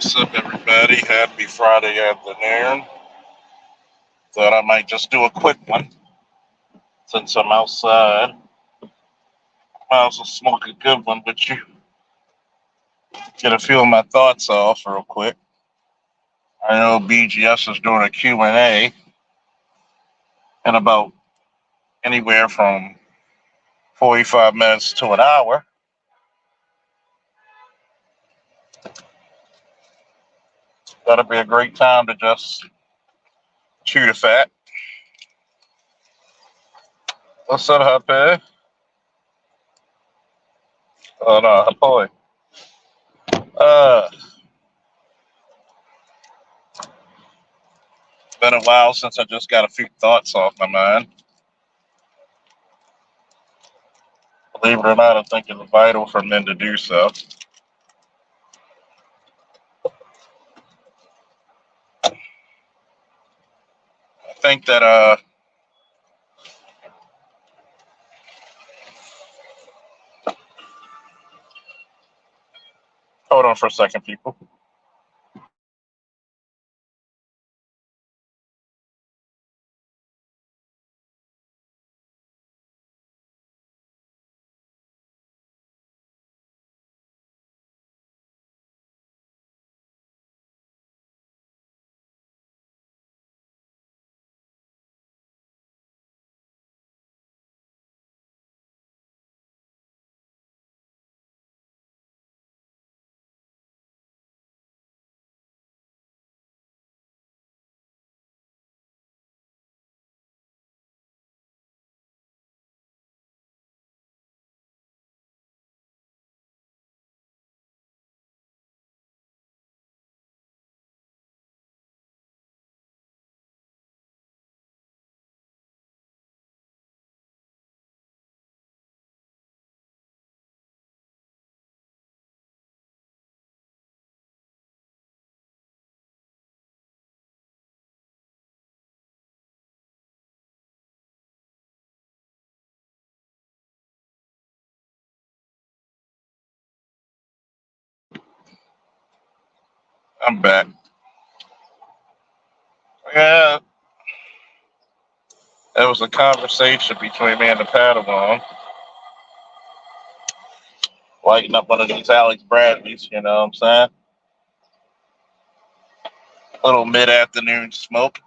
What's up, everybody? Happy Friday afternoon. Thought I might just do a quick one since I'm outside. Might as well smoke a good one with you. Get a few of my thoughts off real quick. I know BGS is doing a Q&A in about anywhere from 45 minutes to an hour. That'll be a great time to just chew the fat. What's up, Happy? Oh, no, boy. Been a while since I just got a few thoughts off my mind. Believe it or not, I think it's vital for men to do so. I think that hold on for a second, people. I'm back. Yeah, it was a conversation between me and the Padawan, lighting up one of these Alex Bradleys, you know what I'm saying? A little mid afternoon smoke.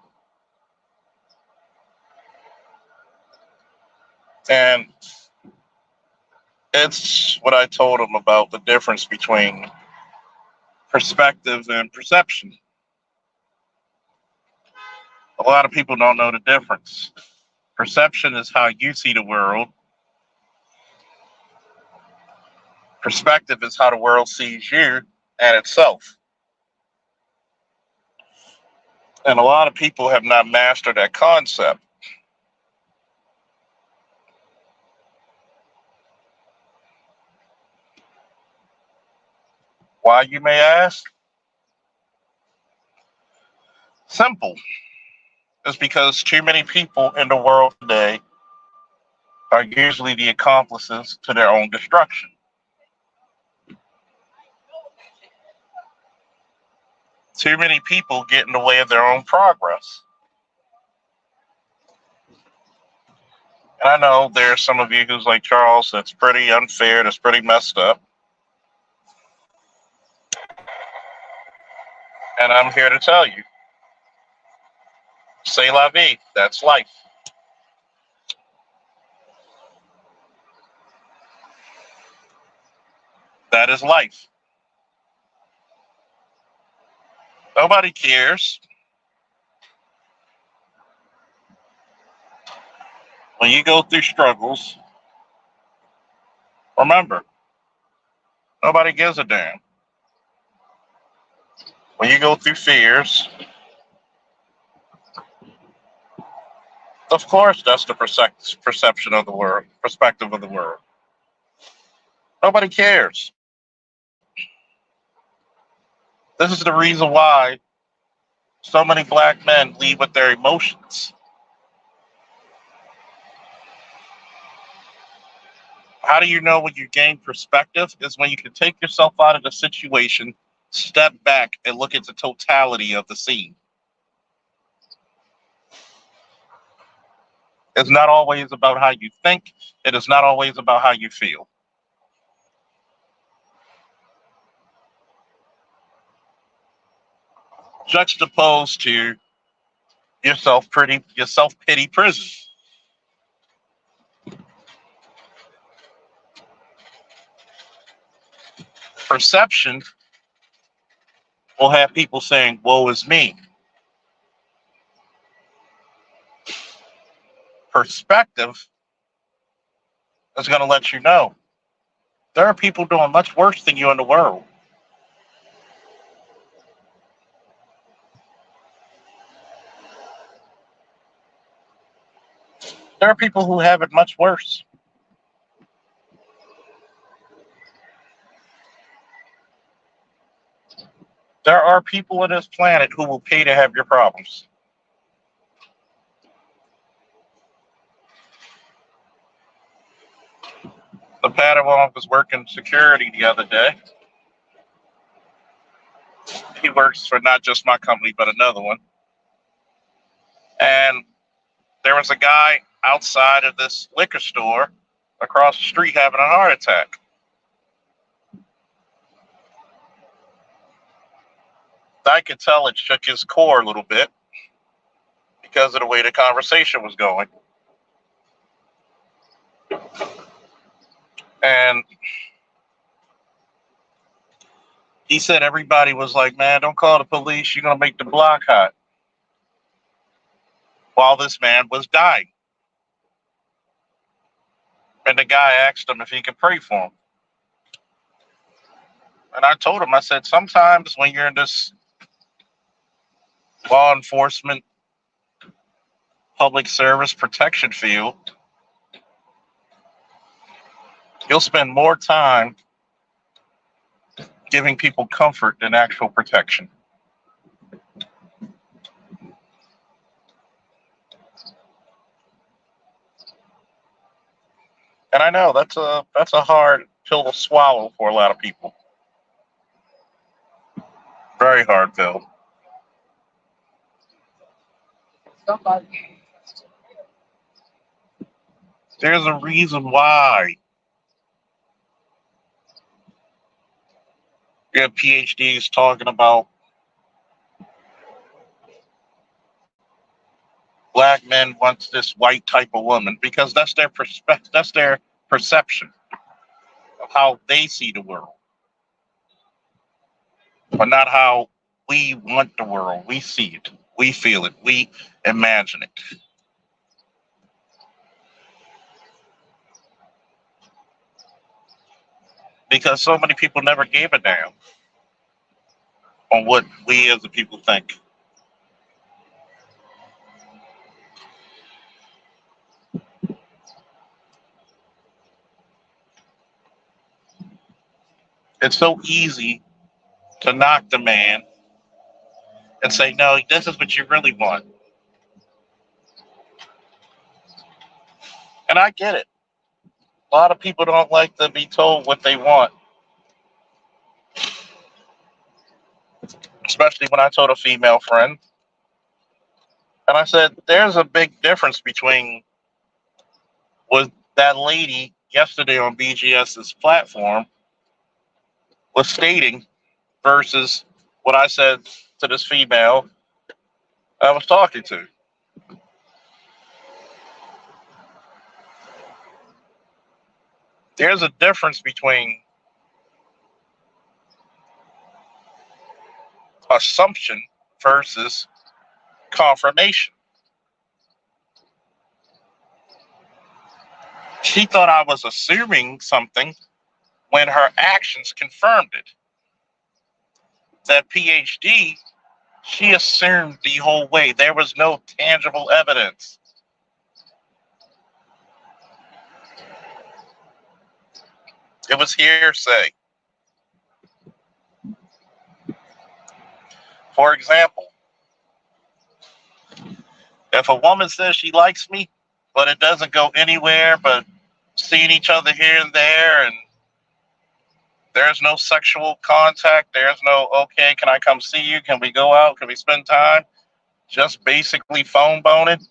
And it's what I told him about the difference between perspective and perception. A lot of people don't know the difference. Perception is how you see the world, perspective is how the world sees you and itself. And a lot of people have not mastered that concept. Why, you may ask? Simple. It's because too many people in the world today are usually the accomplices to their own destruction. Too many people get in the way of their own progress. And I know there's some of you who's like Charles, that's pretty unfair, that's pretty messed up. And I'm here to tell you, c'est la vie, that's life. That is life. Nobody cares when you go through struggles. Remember, nobody gives a damn. When you go through fears, of course, that's the perception of the world, perspective of the world. Nobody cares. This is the reason why so many black men lead with their emotions. How do you know when you gain perspective? Is when you can take yourself out of the situation, step back and look at the totality of the scene. It's not always about how you think. It is not always about how you feel. Juxtaposed to your self-pity prison. Perception will have people saying, woe is me. Perspective is going to let you know there are people doing much worse than you in the world. There are people who have it much worse. There are people on this planet who will pay to have your problems. The Padawan was working security the other day. He works for not just my company, but another one. And there was a guy outside of this liquor store across the street having a heart attack. I could tell it shook his core a little bit because of the way the conversation was going. And he said everybody was like, man, don't call the police. You're going to make the block hot. While this man was dying. And the guy asked him if he could pray for him. And I told him, I said, sometimes when you're in this law enforcement, public service protection field, you'll spend more time giving people comfort than actual protection. And I know that's a hard pill to swallow for a lot of people. Very hard pill. There's a reason why you have PhDs talking about black men want this white type of woman, because that's their perspective, that's their perception of how they see the world, but not how we want the world. We see it, we feel it, we imagine it. Because so many people never gave a damn on what we as a people think. It's so easy to knock the man and say, no, this is what you really want. And I get it. A lot of people don't like to be told what they want. Especially when I told a female friend. And I said, there's a big difference between what that lady yesterday on BGS's platform was stating versus what I said to this female I was talking to. There's a difference between assumption versus confirmation. She thought I was assuming something when her actions confirmed it. That PhD, she assumed the whole way. There was no tangible evidence. It was hearsay. For example, if a woman says she likes me, but it doesn't go anywhere but seeing each other here and there, and There's no sexual contact. There's no, okay, can I come see you? Can we go out? Can we spend time? Just basically phone boning.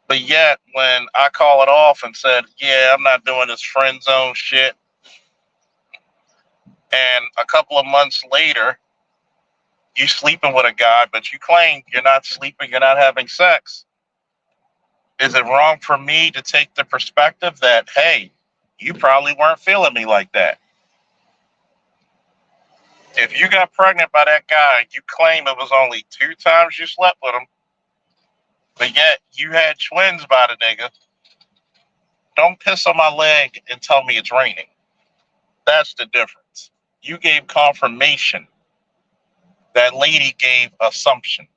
But yet, when I call it off and said, yeah, I'm not doing this friend zone shit, and a couple of months later, you sleeping with a guy, but you claim you're not sleeping, you're not having sex. Is it wrong for me to take the perspective that, hey, you probably weren't feeling me like that? If you got pregnant by that guy, you claim it was only 2 times you slept with him, but yet you had twins by the nigga. Don't piss on my leg and tell me it's raining. That's the difference. You gave confirmation. That lady gave assumption.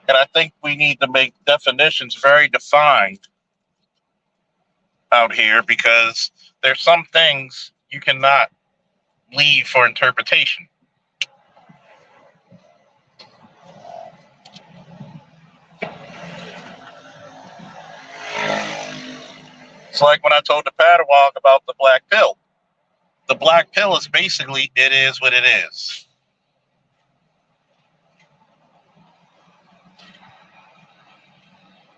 And I think we need to make definitions very defined out here, because there's some things you cannot leave for interpretation. It's like when I told the Padawan about the black pill. The black pill is basically, it is what it is.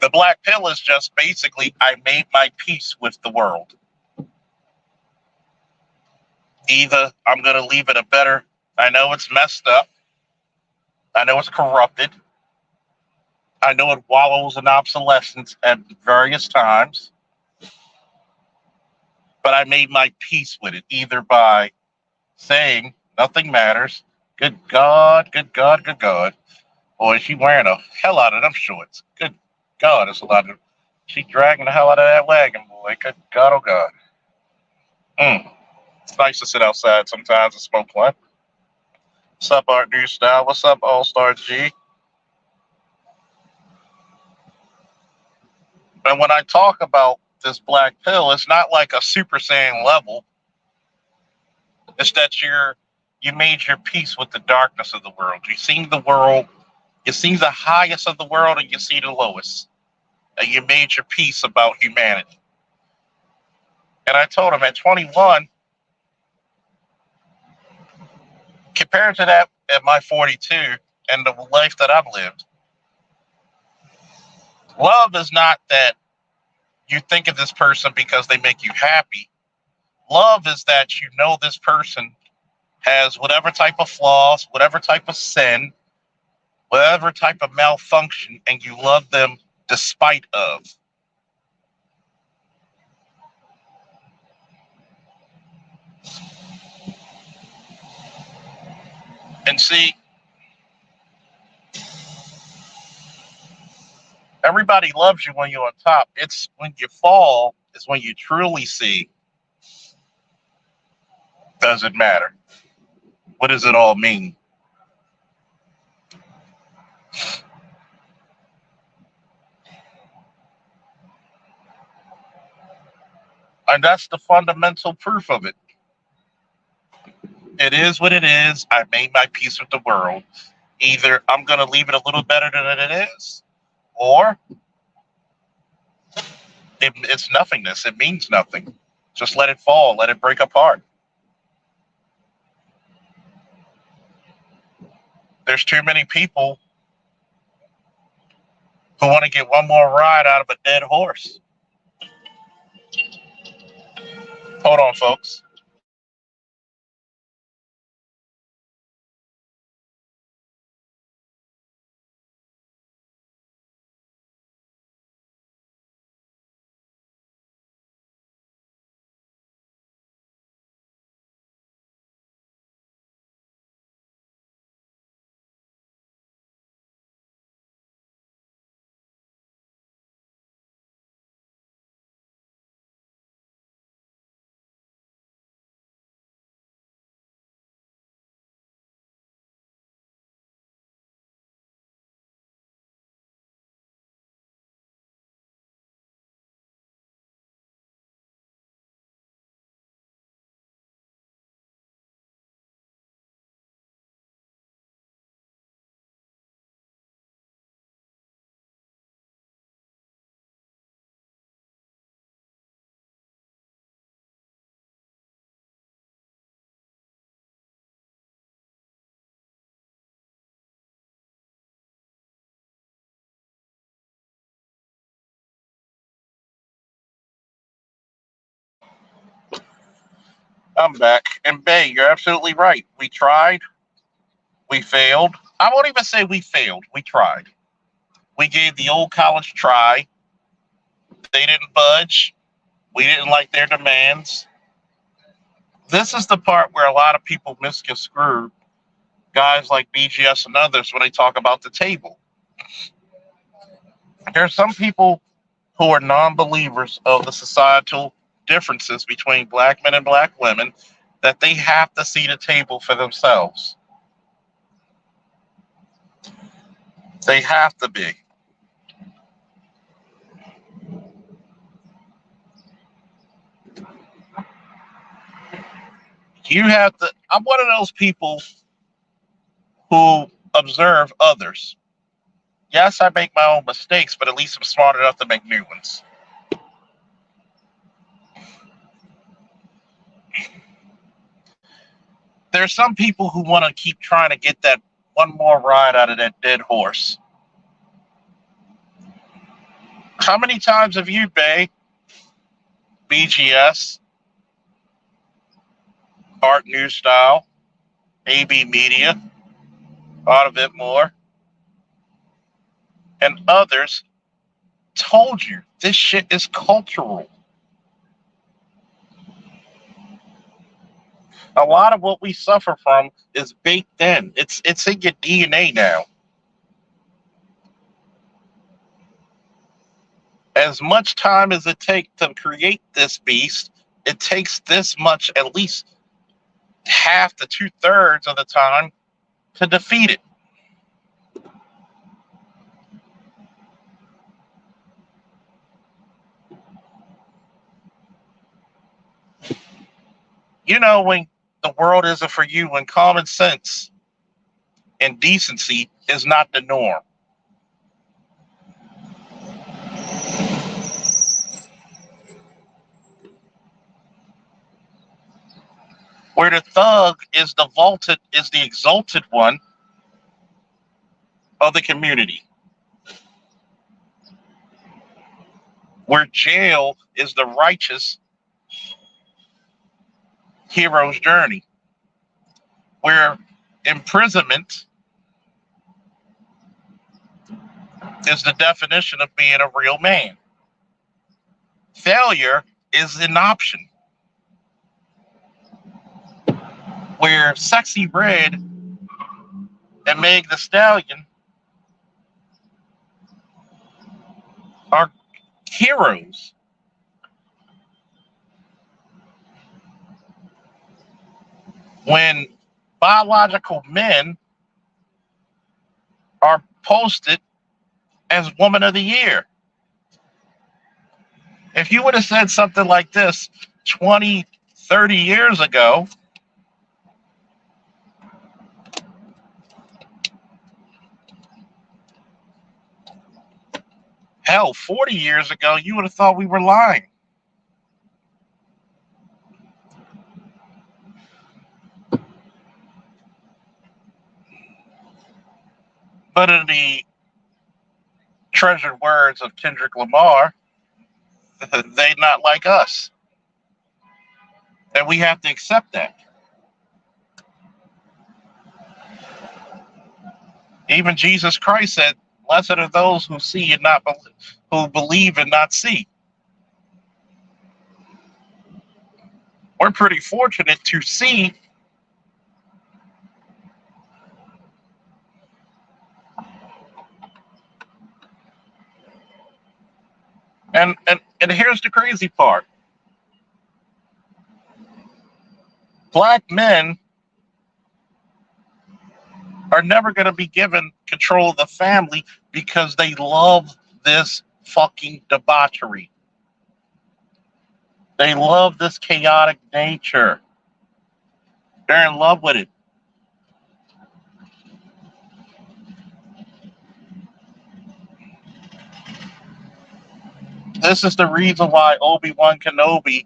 The black pill is just basically, I made my peace with the world. Either I'm going to leave it a better, I know it's messed up, I know it's corrupted, I know it wallows in obsolescence at various times, but I made my peace with it, either by saying nothing matters. Good God, good God, good God. Boy, she wearing a hell out of them shorts. Good God, it's a lot of. She dragging the hell out of that wagon, boy. Good God, oh God. It's nice to sit outside sometimes and smoke one. What's up, Art New Style? What's up, All Star G? And when I talk about this black pill, it's not like a Super Saiyan level. It's that you made your peace with the darkness of the world. You seen the world, you see the highest of the world, and you see the lowest. And you made your peace about humanity. And I told him at 21, compared to that at my 42 and the life that I've lived, love is not that you think of this person because they make you happy. Love is that you know this person has whatever type of flaws, whatever type of sin, whatever type of malfunction, and you love them despite of. And see, everybody loves you when you're on top. It's when you fall is when you truly see, does it matter? What does it all mean? And that's the fundamental proof of it. It is what it is. I made my peace with the world. Either I'm going to leave it a little better than it is, or it's nothingness. It means nothing. Just let it fall. Let it break apart. There's too many people who want to get one more ride out of a dead horse. Hold on, folks. I'm back. And Bay, you're absolutely right. We tried, we failed. I won't even say we failed. We tried. We gave the old college try. They didn't budge. We didn't like their demands. This is the part where a lot of people misconstrue guys like BGS and others when they talk about the table. There are some people who are non-believers of the societal differences between black men and black women that they have to see the table for themselves. They have to be. You have to. I'm one of those people who observe others. Yes, I make my own mistakes, but at least I'm smart enough to make new ones. There's some people who want to keep trying to get that one more ride out of that dead horse. How many times have you, Bay, BGS, Art New Style, AB Media, Out of It More, and others told you this shit is cultural? A lot of what we suffer from is baked in. It's in your DNA now. As much time as it takes to create this beast, it takes this much, at least half to 2/3 of the time, to defeat it. You know, when the world isn't for you, when common sense and decency is not the norm. Where the thug is the exalted one of the community. Where jail is the righteous hero's journey. Where imprisonment is the definition of being a real man. Failure is an option. Where Sexy Red and Meg the Stallion are heroes. When biological men are posted as Woman of the Year. If you would have said something like this 20, 30 years ago, hell, 40 years ago, you would have thought we were lying. But in the treasured words of Kendrick Lamar, they not like us. And we have to accept that. Even Jesus Christ said, "Blessed are those who see and not believe, who believe and not see." We're pretty fortunate to see and here's the crazy part. Black men are never going to be given control of the family because they love this fucking debauchery. They love this chaotic nature. They're in love with it. This is the reason why Obi-Wan Kenobi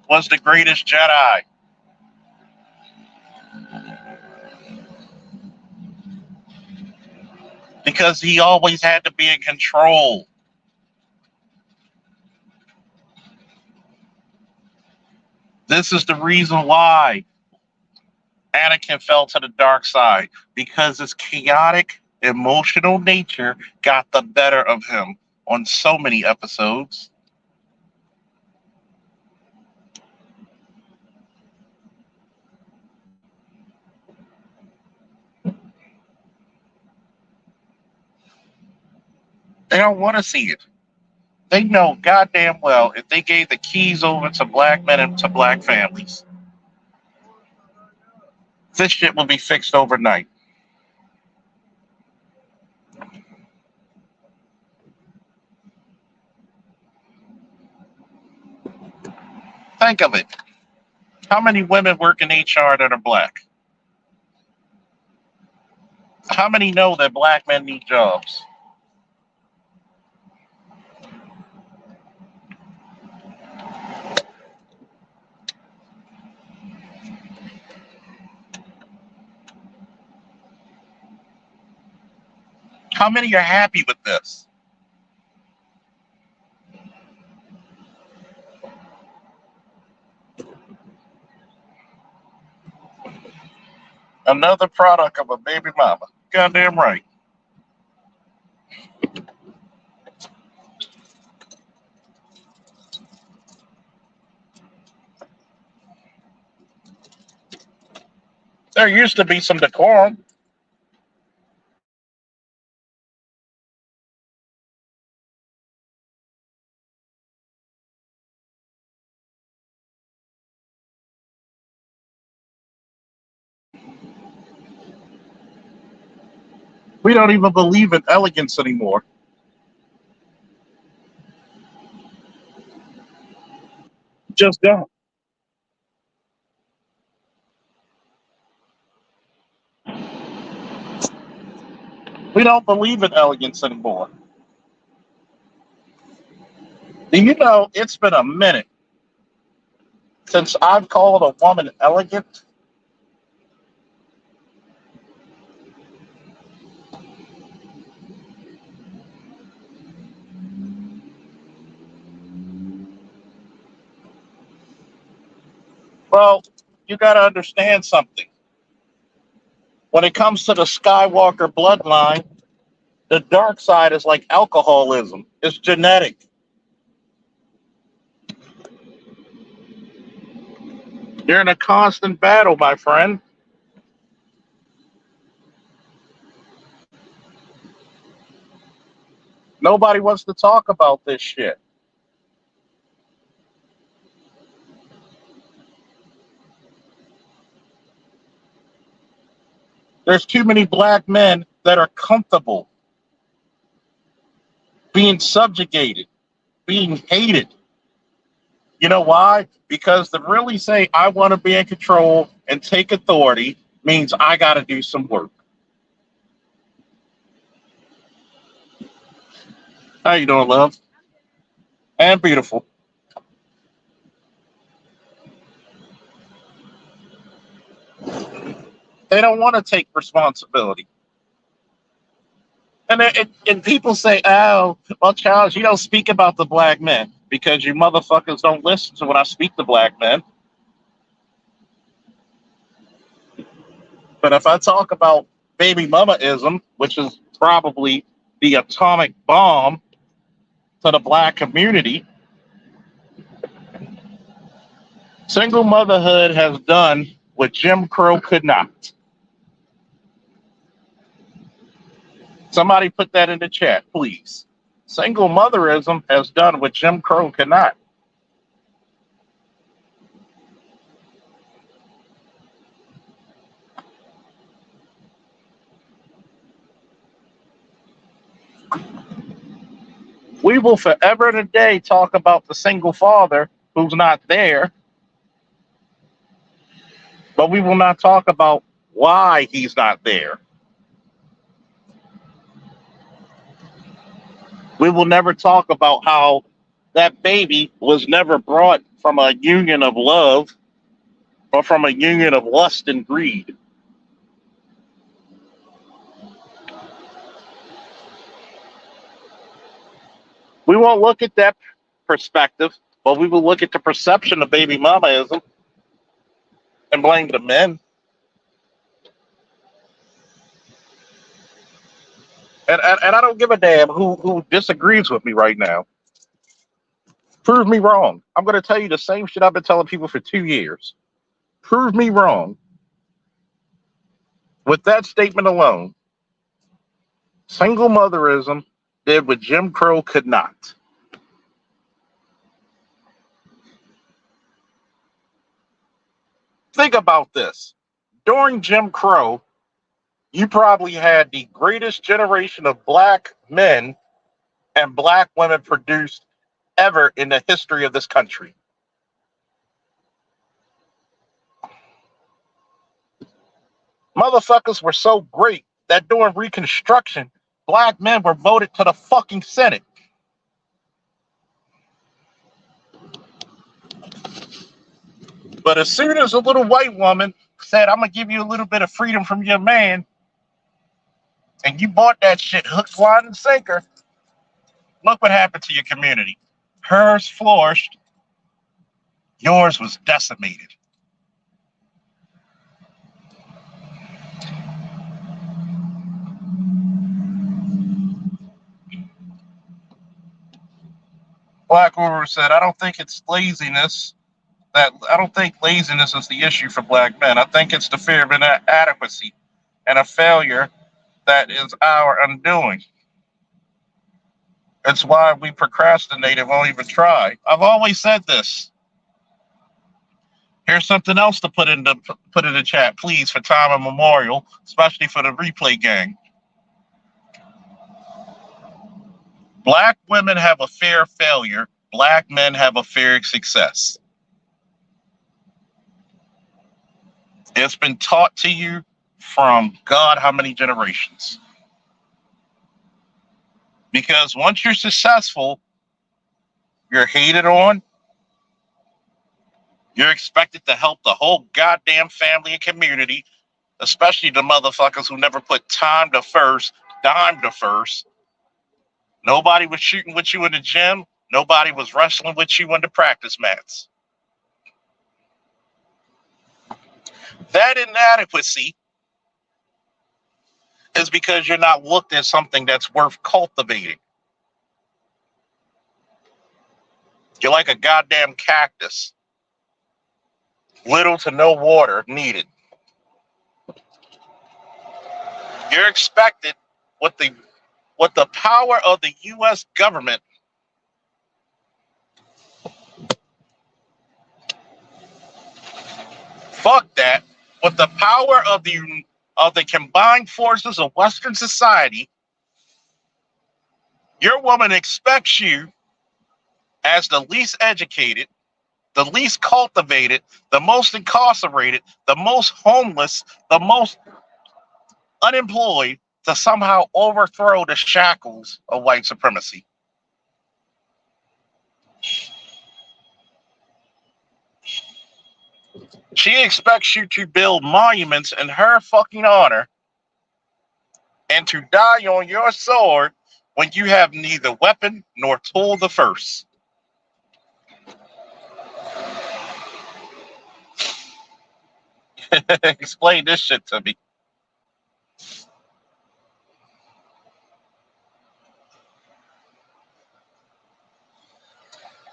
was the greatest Jedi. Because he always had to be in control. This is the reason why Anakin fell to the dark side, because his chaotic, emotional nature got the better of him on so many episodes. They don't want to see it. They know goddamn well if they gave the keys over to black men and to black families, this shit will be fixed overnight. Think of it. How many women work in HR that are black? How many know that black men need jobs? How many are happy with this? Another product of a baby mama. Goddamn right. There used to be some decorum. We don't even believe in elegance anymore. Just don't. We don't believe in elegance anymore. Do you know it's been a minute since I've called a woman elegant? Well, you got to understand something. When it comes to the Skywalker bloodline, the dark side is like alcoholism. It's genetic. You're in a constant battle, my friend. Nobody wants to talk about this shit. There's too many black men that are comfortable being subjugated, being hated. You know why? Because to really say, I want to be in control and take authority means I got to do some work. How you doing, love? And beautiful. They don't want to take responsibility. And people say, oh, well, Charles, you don't speak about the black men because you motherfuckers don't listen to when I speak to black men. But if I talk about baby mamaism, which is probably the atomic bomb to the black community, single motherhood has done what Jim Crow could not. Somebody put that in the chat, please. Single motherism has done what Jim Crow could not. We will forever today talk about the single father who's not there, but we will not talk about why he's not there. We will never talk about how that baby was never brought from a union of love or from a union of lust and greed. We won't look at that perspective, but we will look at the perception of baby mamaism and blame the men. And I don't give a damn who disagrees with me right now. Prove me wrong. I'm going to tell you the same shit I've been telling people for 2 years. Prove me wrong. With that statement alone, single motherism did what Jim Crow could not. Think about this. During Jim Crow, you probably had the greatest generation of black men and black women produced ever in the history of this country. Motherfuckers were so great that during Reconstruction, black men were voted to the fucking Senate. But as soon as a little white woman said, I'm going to give you a little bit of freedom from your man, and you bought that shit hook, line, and sinker, look what happened to your community. Hers flourished, yours was decimated. Black Order said, I don't think it's laziness. I don't think laziness is the issue for black men. I think it's the fear of inadequacy and a failure that is our undoing. It's why we procrastinate and won't even try. I've always said this. Here's something else to put in the chat, please, for time and memorial, especially for the replay gang. Black women have a fear of failure. Black men have a fear of success. It's been taught to you from God how many generations. Because once you're successful, you're hated on. You're expected to help the whole goddamn family and community, especially the motherfuckers who never put time to first, dime to first. Nobody was shooting with you in the gym. Nobody was wrestling with you on the practice mats. That inadequacy is because you're not looked at something that's worth cultivating. You're like a goddamn cactus. Little to no water needed. You're expected with the power of the U.S. government fuck that. With the power of the combined forces of Western society, your woman expects you as the least educated, the least cultivated, the most incarcerated, the most homeless, the most unemployed to somehow overthrow the shackles of white supremacy. She expects you to build monuments in her fucking honor and to die on your sword when you have neither weapon nor tool the first. Explain this shit to me.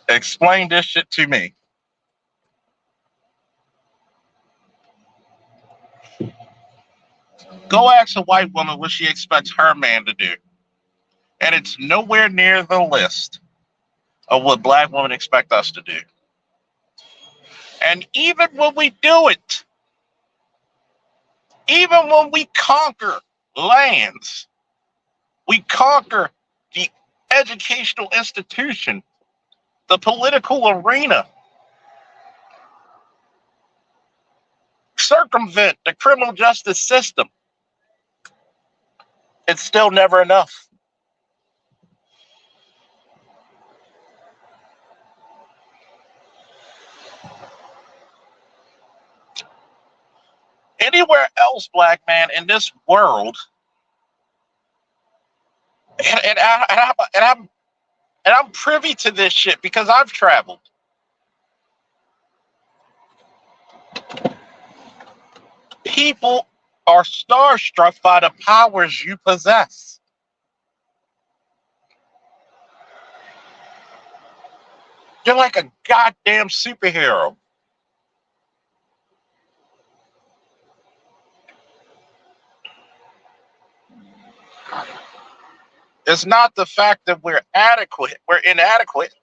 Explain this shit to me. Go ask a white woman what she expects her man to do. And it's nowhere near the list of what black women expect us to do. And even when we do it, even when we conquer lands, we conquer the educational institution, the political arena, circumvent the criminal justice system, it's still never enough. Anywhere else, black man, in this world, and I'm privy to this shit because I've traveled. People are starstruck by the powers you possess. You're like a goddamn superhero. It's not the fact that we're inadequate.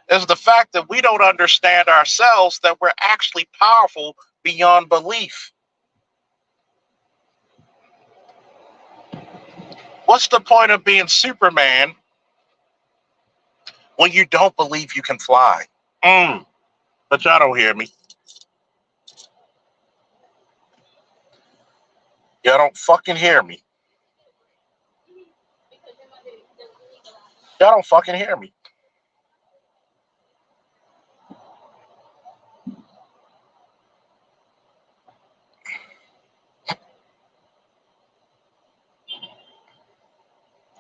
It's the fact that we don't understand ourselves that we're actually powerful beyond belief. What's the point of being Superman when you don't believe you can fly? But y'all don't hear me. Y'all don't fucking hear me. Y'all don't fucking hear me.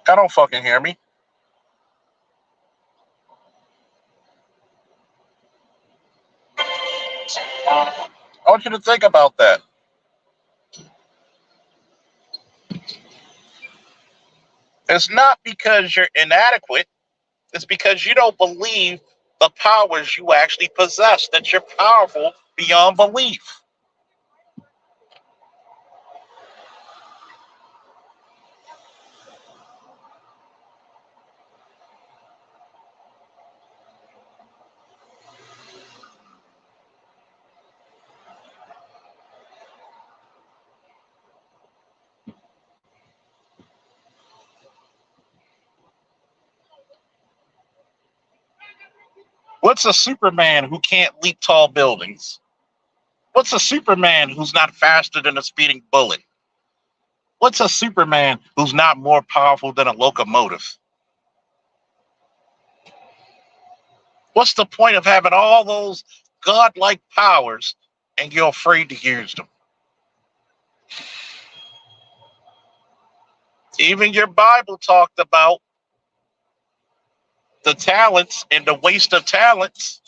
Y'all don't fucking hear me. I want you to think about that. It's not because you're inadequate. It's because you don't believe the powers you actually possess, that you're powerful beyond belief. What's a Superman who can't leap tall buildings? What's a Superman who's not faster than a speeding bullet? What's a Superman who's not more powerful than a locomotive? What's the point of having all those godlike powers and you're afraid to use them? Even your Bible talked about the talents and the waste of talents,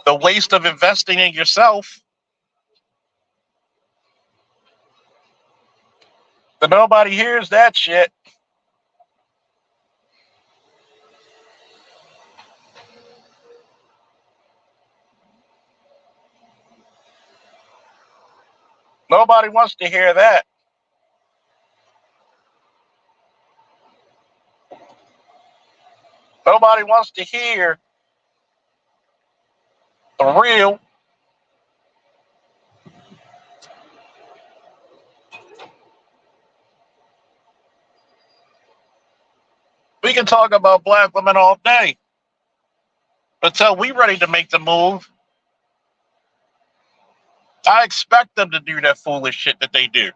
the waste of investing in yourself. But nobody hears that shit. Nobody wants to hear that. Nobody wants to hear the real. We can talk about black women all day. But until we ready to make the move, I expect them to do that foolish shit that they do.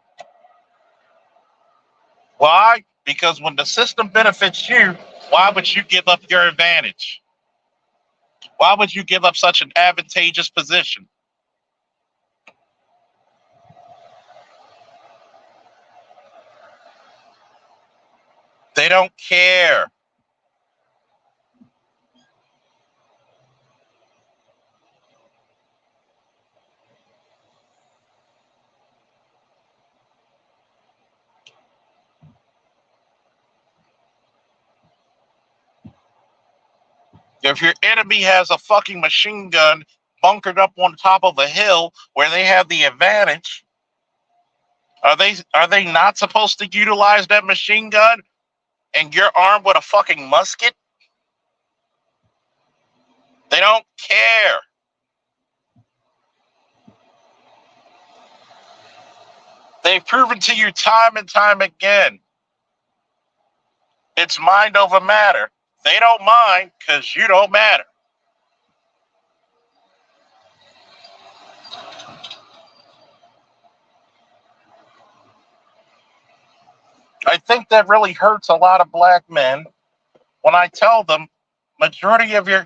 Why? Because when the system benefits you, why would you give up your advantage? Why would you give up such an advantageous position? They don't care. If your enemy has a fucking machine gun bunkered up on top of a hill where they have the advantage, are they not supposed to utilize that machine gun and you're armed with a fucking musket? They don't care. They've proven to you time and time again. It's mind over matter. They don't mind because you don't matter. I think that really hurts a lot of black men when I tell them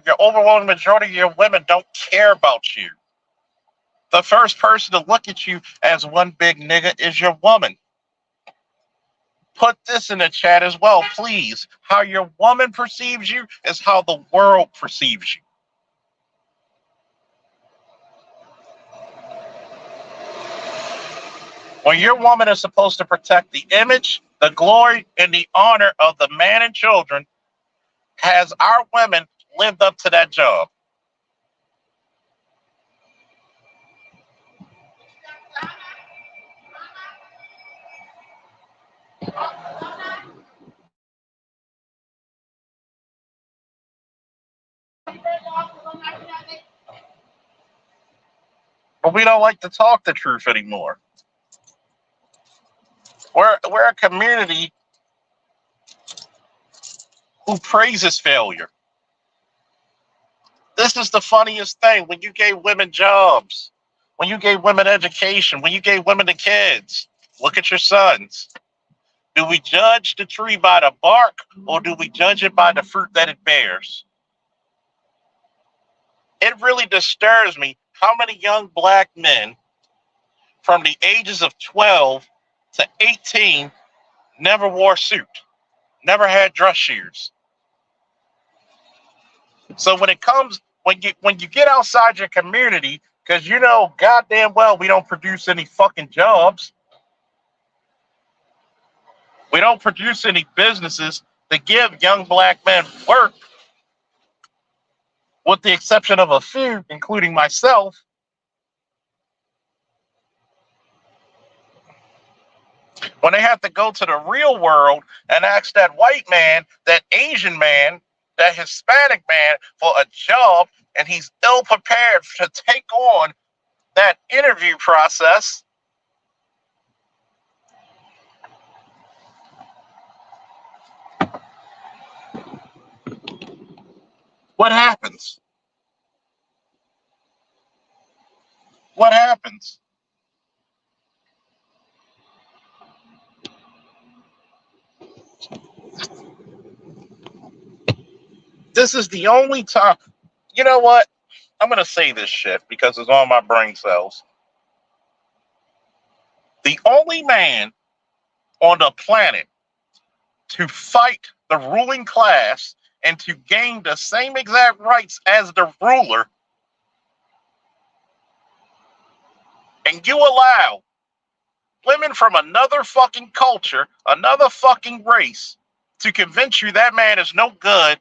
your overwhelming majority of your women don't care about you. The first person to look at you as one big nigga is your woman. Put this in the chat as well, please. How your woman perceives you is how the world perceives you. When your woman is supposed to protect the image, the glory, and the honor of the man and children, has our women lived up to that job? But we don't like to talk the truth anymore. We're a community who praises failure. This is the funniest thing. When you gave women jobs, when you gave women education, when you gave women the kids, look at your sons. Do we judge the tree by the bark, or do we judge it by the fruit that it bears? It really disturbs me how many young black men from the ages of 12 to 18 never wore a suit, never had dress shoes. So when you get outside your community, because you know goddamn well we don't produce any fucking jobs, we don't produce any businesses to give young black men work, with the exception of a few, including myself. When they have to go to the real world and ask that white man, that Asian man, that Hispanic man for a job, and he's ill prepared to take on that interview process, what happens? What happens? This is the only time. You know what? I'm going to say this shit because it's on my brain cells. The only man on the planet to fight the ruling class and to gain the same exact rights as the ruler, and you allow women from another fucking culture, another fucking race, to convince you that man is no good.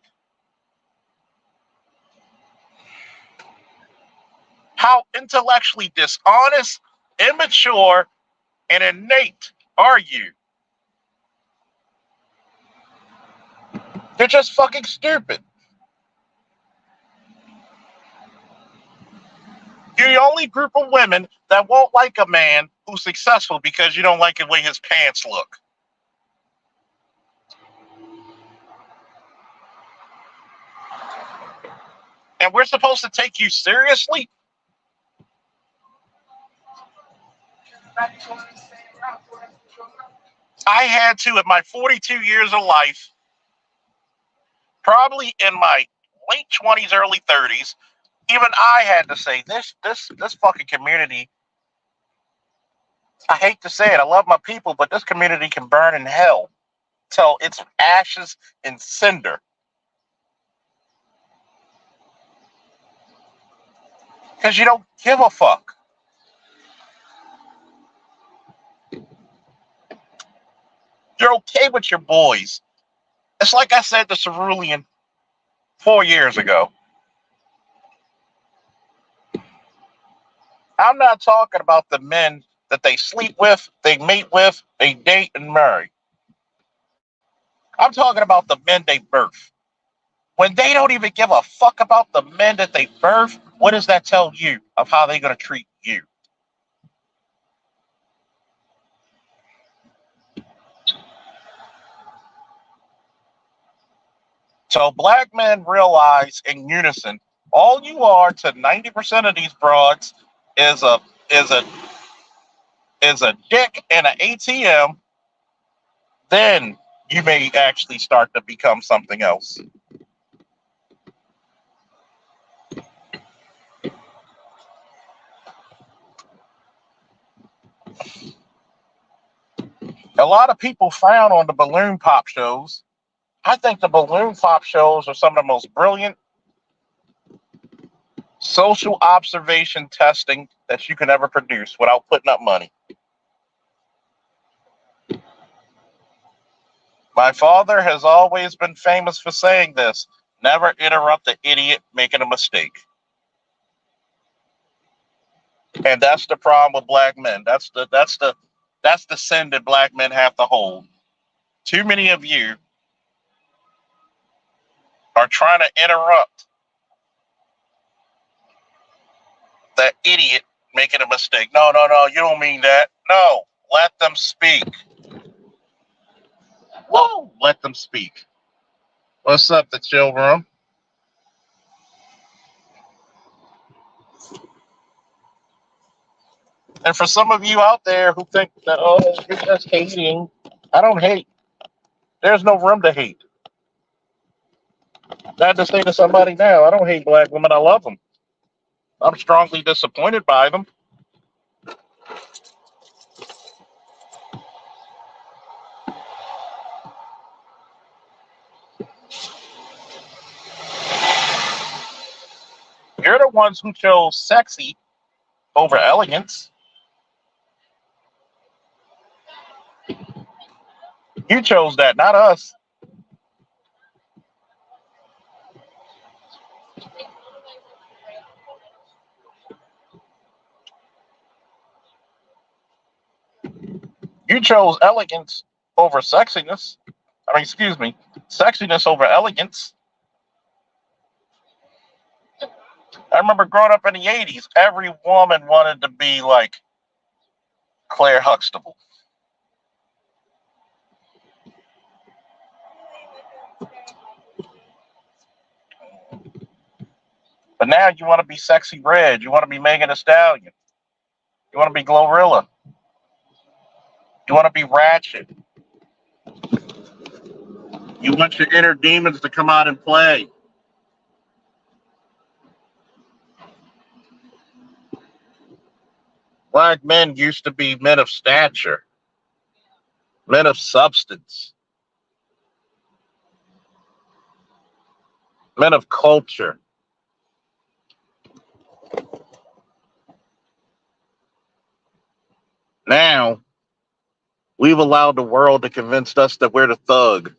How intellectually dishonest, immature, and innate are you? They're just fucking stupid. You're the only group of women that won't like a man who's successful because you don't like the way his pants look. And we're supposed to take you seriously? I had to, at my 42 years of life, probably in my late 20s, early 30s, even I had to say this fucking community. I hate to say it, I love my people, but this community can burn in hell till it's ashes and cinder. Because you don't give a fuck. You're okay with your boys. It's like I said to Cerulean 4 years ago. I'm not talking about the men that they sleep with, they mate with, they date and marry. I'm talking about the men they birth. When they don't even give a fuck about the men that they birth, what does that tell you of how they're going to treat you? So black men realize in unison, all you are to 90% of these broads is a is a is a dick and an ATM. Then you may actually start to become something else. A lot of people frown on the balloon pop shows. I think the balloon pop shows are some of the most brilliant social observation testing that you can ever produce without putting up money. My father has always been famous for saying this: never interrupt the idiot making a mistake. And that's the problem with black men. That's the sin that black men have to hold. Too many of you are trying to interrupt that idiot making a mistake. No, no, no, you don't mean that. No, let them speak. Whoa, let them speak. What's up, the chill room? And for some of you out there who think that, oh, you're just hating, I don't hate. There's no room to hate. I had to say to somebody now, I don't hate black women. I love them. I'm strongly disappointed by them. You're the ones who chose sexy over elegance. You chose that, not us. You chose elegance over sexiness. I mean, excuse me, sexiness over elegance. I remember growing up in the 80s, every woman wanted to be like Claire Huxtable. But now you want to be Sexy Red. You want to be Megan Thee Stallion. You want to be Glorilla. You want to be Ratchet. You want your inner demons to come out and play. Black men used to be men of stature, men of substance, men of culture. Now, we've allowed the world to convince us that we're the thug.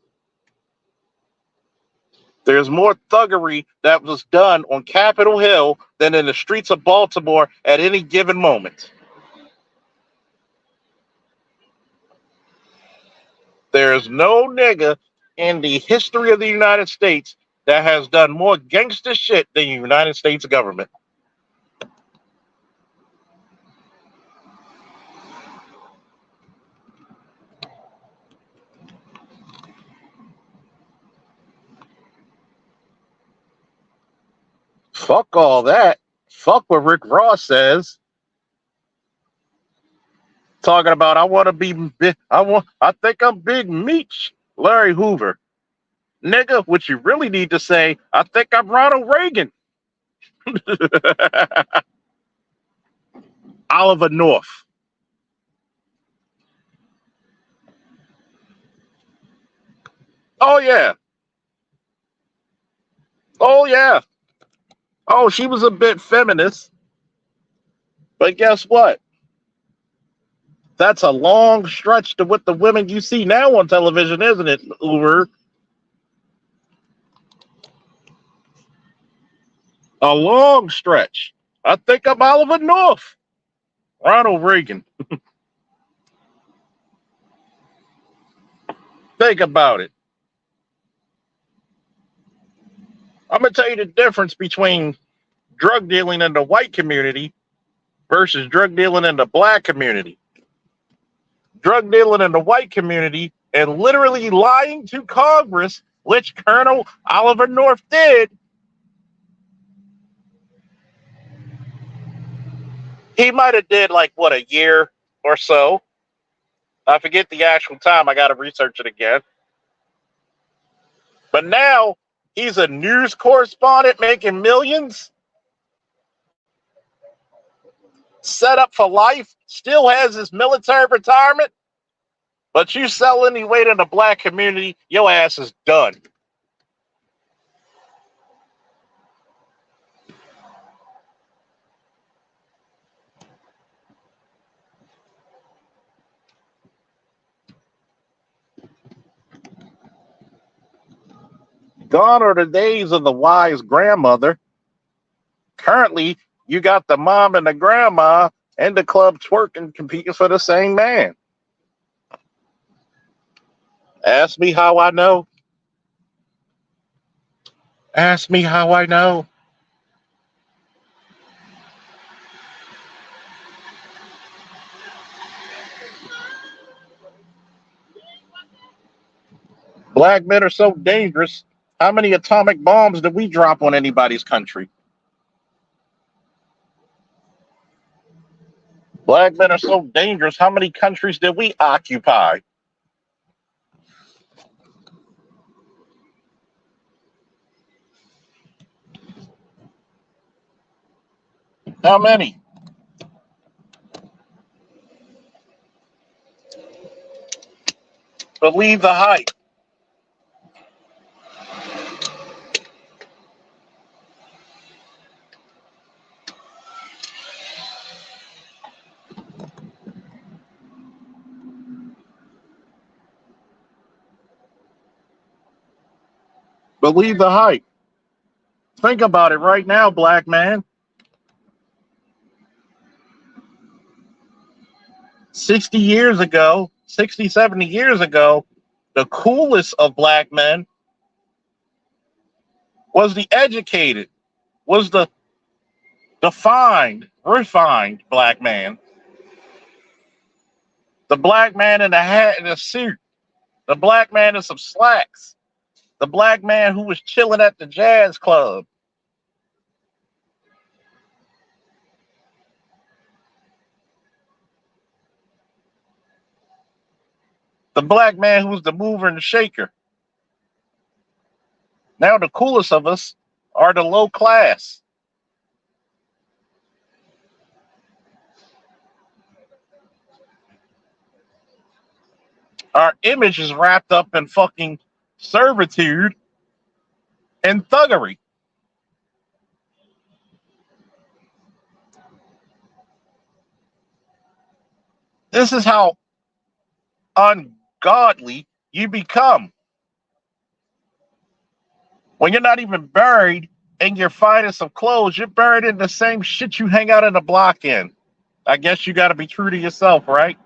There's more thuggery that was done on Capitol Hill than in the streets of Baltimore at any given moment. There's no nigga in the history of the United States that has done more gangster shit than the United States government. Fuck all that. Fuck what Rick Ross says. Talking about I think I'm Big Meech, Larry Hoover. Nigga, what you really need to say, I think I'm Ronald Reagan. Oliver North. Oh yeah. Oh yeah. Oh, she was a bit feminist. But guess what? That's a long stretch to what the women you see now on television, isn't it, Hoover? A long stretch. I think I'm Oliver North. Ronald Reagan. Think about it. I'm going to tell you the difference between drug dealing in the white community versus drug dealing in the black community. Drug dealing in the white community and literally lying to Congress, which Colonel Oliver North did. He might have did like what, a year or so. I forget the actual time. I got to research it again. But now he's a news correspondent making millions, set up for life, still has his military retirement. But you sell any weight in the black community, your ass is done. Gone are the days of the wise grandmother. Currently, you got the mom and the grandma in the club twerking, competing for the same man. Ask me how I know. Ask me how I know. Black men are so dangerous. How many atomic bombs did we drop on anybody's country? Black men are so dangerous. How many countries did we occupy? How many? Believe the hype. Believe the hype. Think about it right now, black man. 60 years ago, 60, 70 years ago, the coolest of black men was the educated, was the defined, refined black man. The black man in a hat and a suit. The black man in some slacks. The black man who was chilling at the jazz club. The black man who was the mover and the shaker. Now the coolest of us are the low class. Our image is wrapped up in fucking servitude and thuggery. This is how ungodly you become. When you're not even buried in your finest of clothes, you're buried in the same shit you hang out in the block in. I guess you got to be true to yourself, right?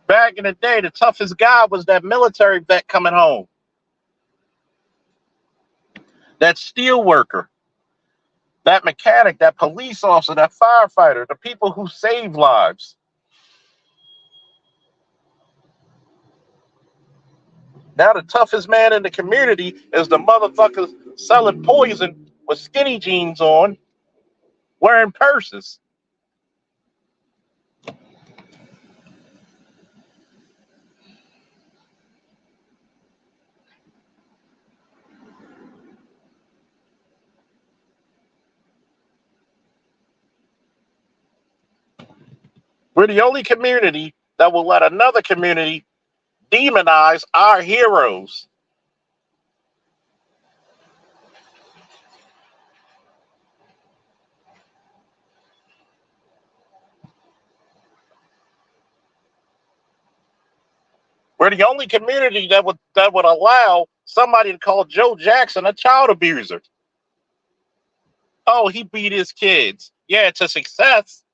Back in the day, the toughest guy was that military vet coming home, that steel worker, that mechanic, that police officer, that firefighter, the people who save lives. Now the toughest man in the community is the motherfucker selling poison with skinny jeans on, wearing purses. We're the only community that will let another community demonize our heroes. We're the only community that would allow somebody to call Joe Jackson a child abuser. Oh, he beat his kids. Yeah, it's a success.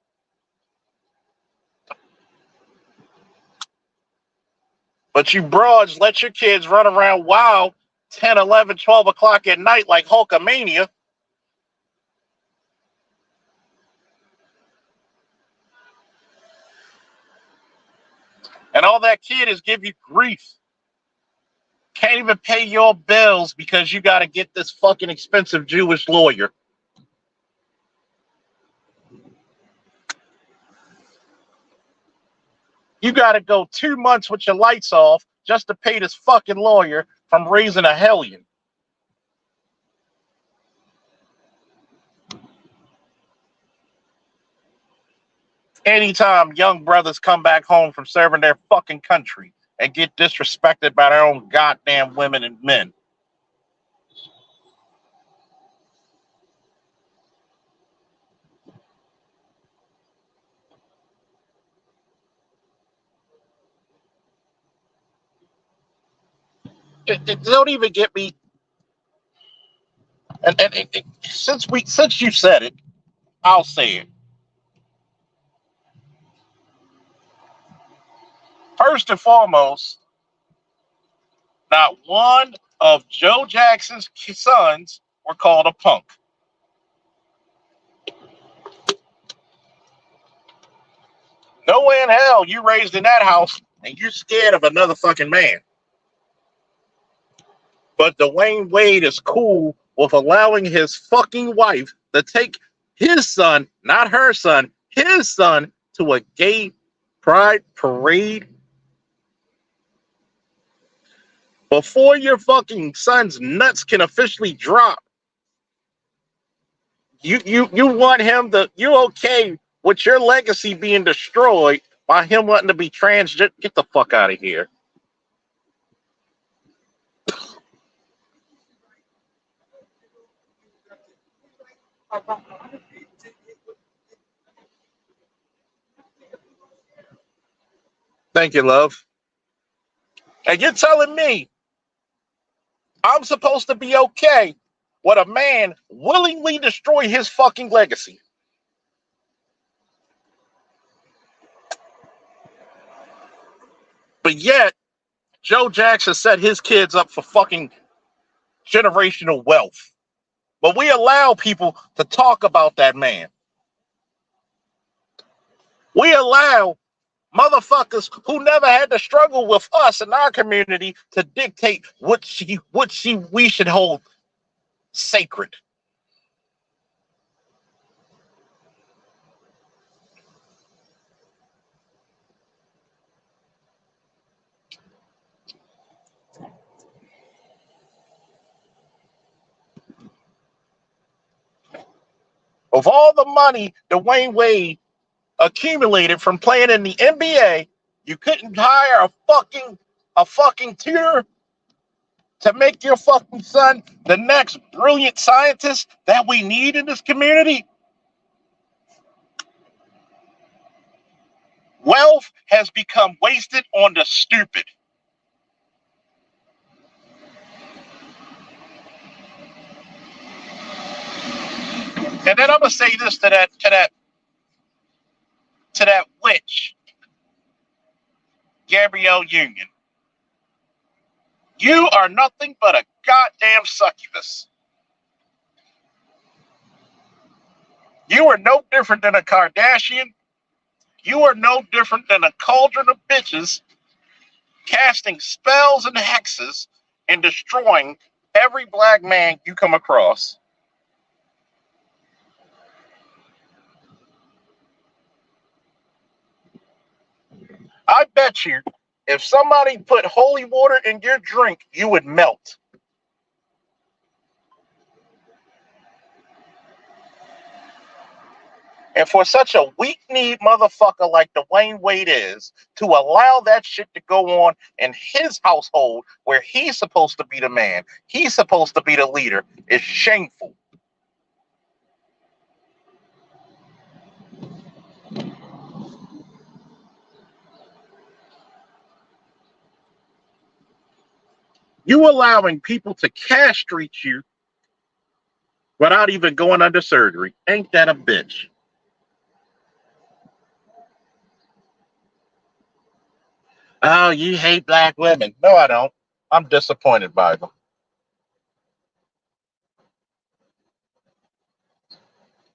But you broads let your kids run around wild 10, 11, 12 o'clock at night like Hulkamania. And all that kid is give you grief. Can't even pay your bills because you got to get this fucking expensive Jewish lawyer. You got to go 2 months with your lights off just to pay this fucking lawyer from raising a hellion. Anytime young brothers come back home from serving their fucking country and get disrespected by their own goddamn women and men. don't even get me. And since you said it, I'll say it. First and foremost, not one of Joe Jackson's sons were called a punk. No way in hell you raised in that house and you're scared of another fucking man. But Dwayne Wade is cool with allowing his fucking wife to take his son, not her son, his son to a gay pride parade. Before your fucking son's nuts can officially drop, you want him to, you okay with your legacy being destroyed by him wanting to be transgender? Get the fuck out of here. Thank you, love. And you're telling me I'm supposed to be okay with a man willingly destroy his fucking legacy? But yet, Joe Jackson set his kids up for fucking generational wealth. But we allow people to talk about that man. We allow motherfuckers who never had to struggle with us in our community to dictate what we should hold sacred. Of all the money Dwayne Wade accumulated from playing in the NBA, you couldn't hire a fucking tutor to make your fucking son the next brilliant scientist that we need in this community? Wealth has become wasted on the stupid. And then I'm gonna say this to that witch, Gabrielle Union. You are nothing but a goddamn succubus. You are no different than a Kardashian. You are no different than a cauldron of bitches casting spells and hexes and destroying every black man you come across. I bet you if somebody put holy water in your drink, you would melt. And for such a weak-kneed motherfucker like Dwayne Wade is to allow that shit to go on in his household where he's supposed to be the man, he's supposed to be the leader, is shameful. You allowing people to castrate you without even going under surgery. Ain't that a bitch? Oh, you hate black women. No, I don't. I'm disappointed by them.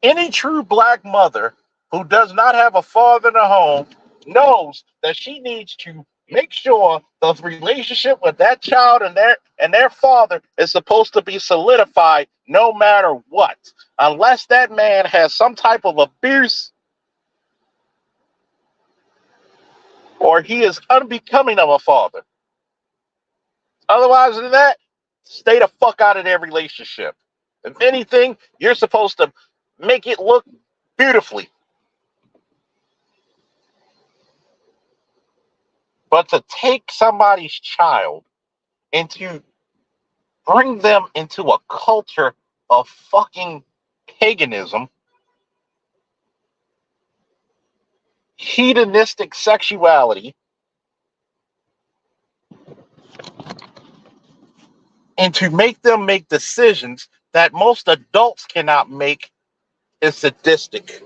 Any true black mother who does not have a father in the home knows that she needs to make sure the relationship with that child and their father is supposed to be solidified no matter what. Unless that man has some type of abuse or he is unbecoming of a father. Otherwise than that, stay the fuck out of their relationship. If anything, you're supposed to make it look beautifully. But to take somebody's child and to bring them into a culture of fucking paganism, hedonistic sexuality, and to make them make decisions that most adults cannot make is sadistic.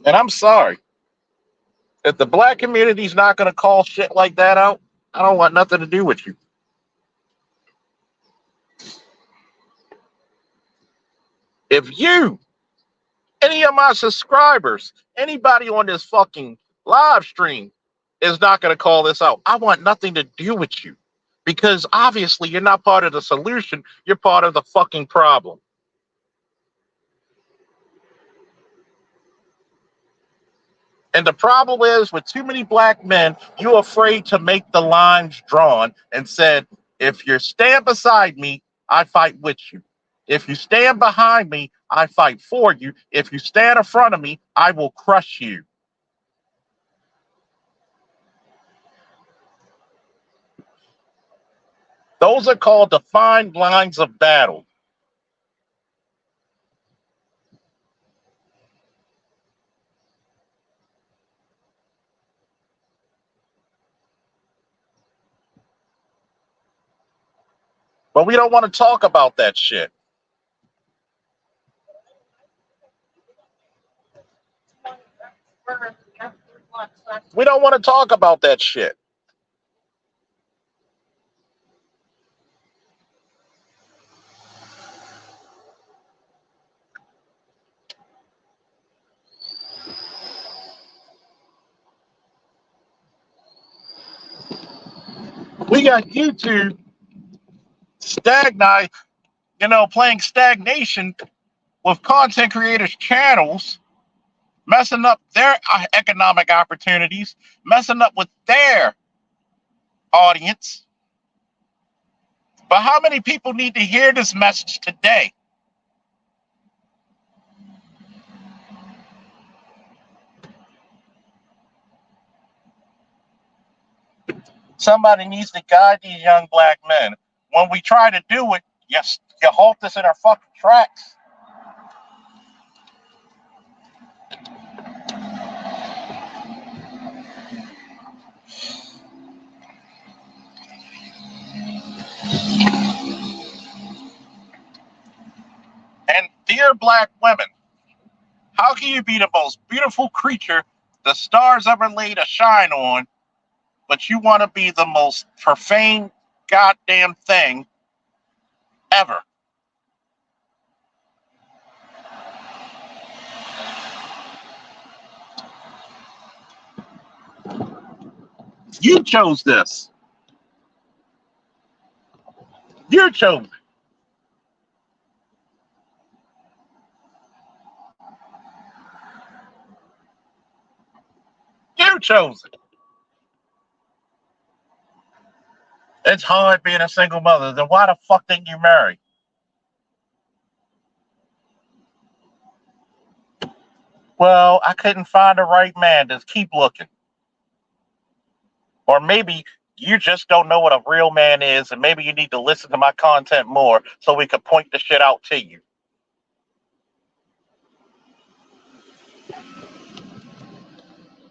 And I'm sorry, if the black community's not going to call shit like that out, I don't want nothing to do with you. If you, any of my subscribers, anybody on this fucking live stream is not going to call this out, I want nothing to do with you. Because obviously you're not part of the solution, you're part of the fucking problem. And the problem is with too many black men, you're afraid to make the lines drawn and said, if you stand beside me, I fight with you. If you stand behind me, I fight for you. If you stand in front of me, I will crush you. Those are called defined lines of battle. But we don't want to talk about that shit. We don't want to talk about that shit. We got YouTube stagnate, playing stagnation with content creators' channels, messing up their economic opportunities, messing up with their audience. But how many people need to hear this message today? Somebody needs to guide these young black men. When we try to do it, yes, you halt us in our fucking tracks. And dear black women, how can you be the most beautiful creature the stars ever laid a shine on, but you want to be the most profane goddamn thing ever? You chose this. You chose it. You chose it. It's hard being a single mother. Then why the fuck didn't you marry? Well, I couldn't find the right man. Just keep looking. Or maybe you just don't know what a real man is, and maybe you need to listen to my content more so we can point the shit out to you.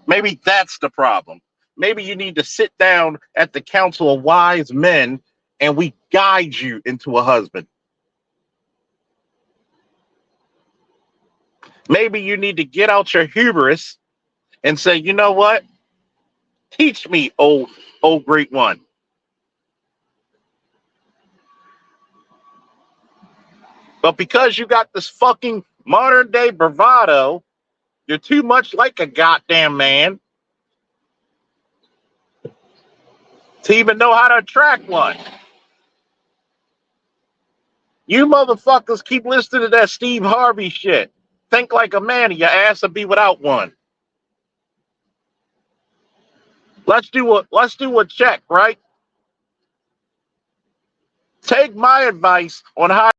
Maybe that's the problem. Maybe you need to sit down at the council of wise men and we guide you into a husband. Maybe you need to get out your hubris and say, you know what? Teach me, old great one. But because you got this fucking modern day bravado, you're too much like a goddamn man to even know how to attract one. You motherfuckers keep listening to that Steve Harvey shit. Think like a man and your ass will be without one. Let's do a check, right? Take my advice on how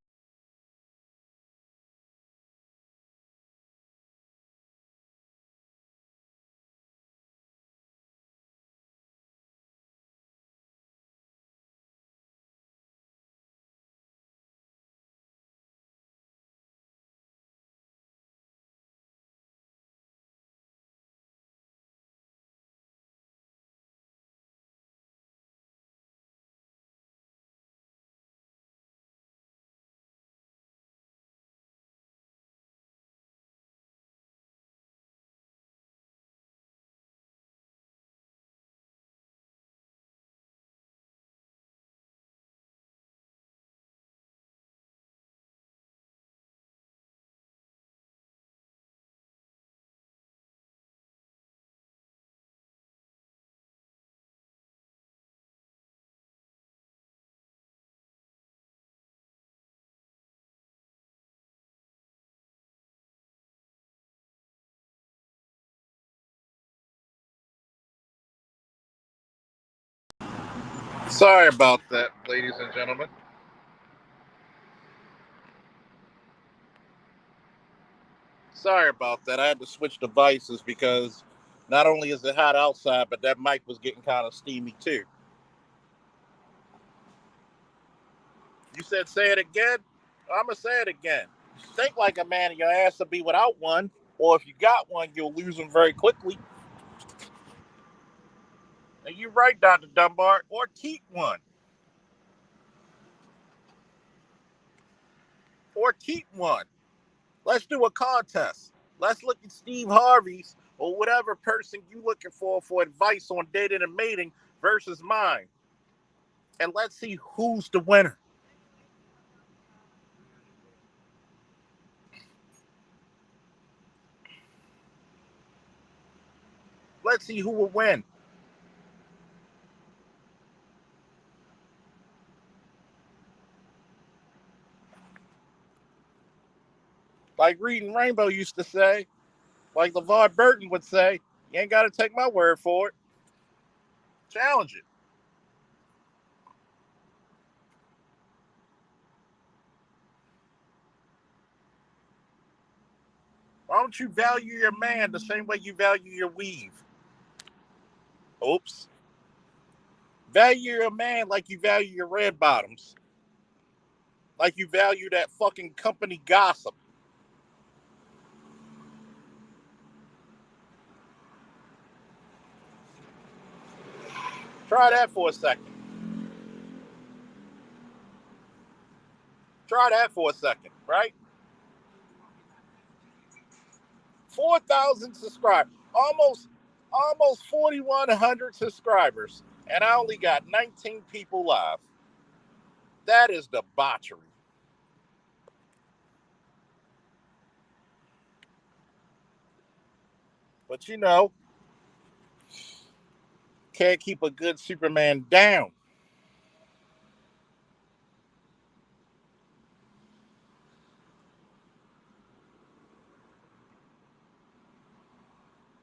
Sorry about that, ladies and gentlemen. Sorry about that. I had to switch devices because not only is it hot outside, but that mic was getting kind of steamy too. You said say it again? I'm going to say it again. Think like a man and your ass will be without one, or if you got one, you'll lose them very quickly. And you're right, Dr. Dunbar, or keep one. Or keep one. Let's do a contest. Let's look at Steve Harvey's or whatever person you looking for advice on dating and mating versus mine. And let's see who's the winner. Let's see who will win. Like Reading Rainbow used to say, like LeVar Burton would say, you ain't got to take my word for it. Challenge it. Why don't you value your man the same way you value your weave? Oops. Value your man like you value your red bottoms. Like you value that fucking company gossip. Try that for a second. Try that for a second, right? 4,000 subscribers. Almost 4,100 subscribers. And I only got 19 people live. That is debauchery. But you know, can't keep a good Superman down.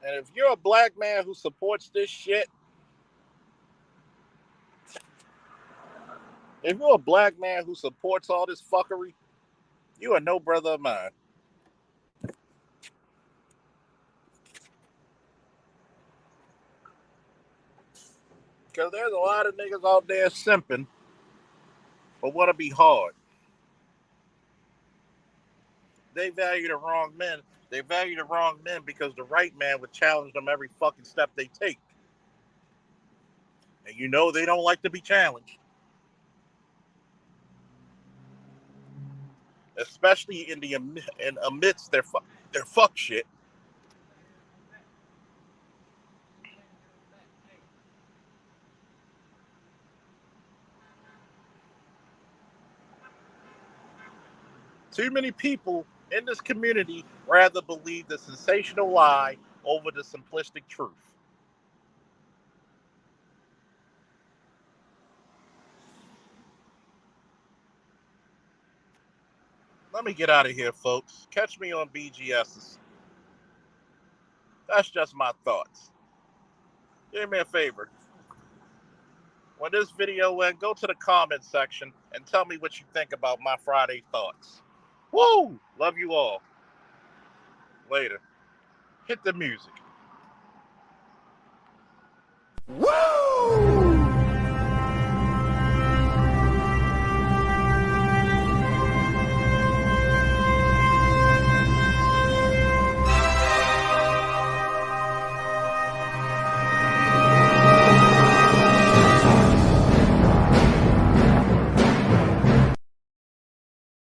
And if you're a black man who supports this shit, if you're a black man who supports all this fuckery, you are no brother of mine. Because there's a lot of niggas out there simping but want to be hard. They value the wrong men. They value the wrong men because the right man would challenge them every fucking step they take. And you know they don't like to be challenged. Especially in amidst their fuck shit. Too many people in this community rather believe the sensational lie over the simplistic truth. Let me get out of here, folks. Catch me on BGS's. That's just my thoughts. Do me a favor. When this video ends, go to the comment section and tell me what you think about my Friday thoughts. Woo! Love you all. Later. Hit the music. Woo!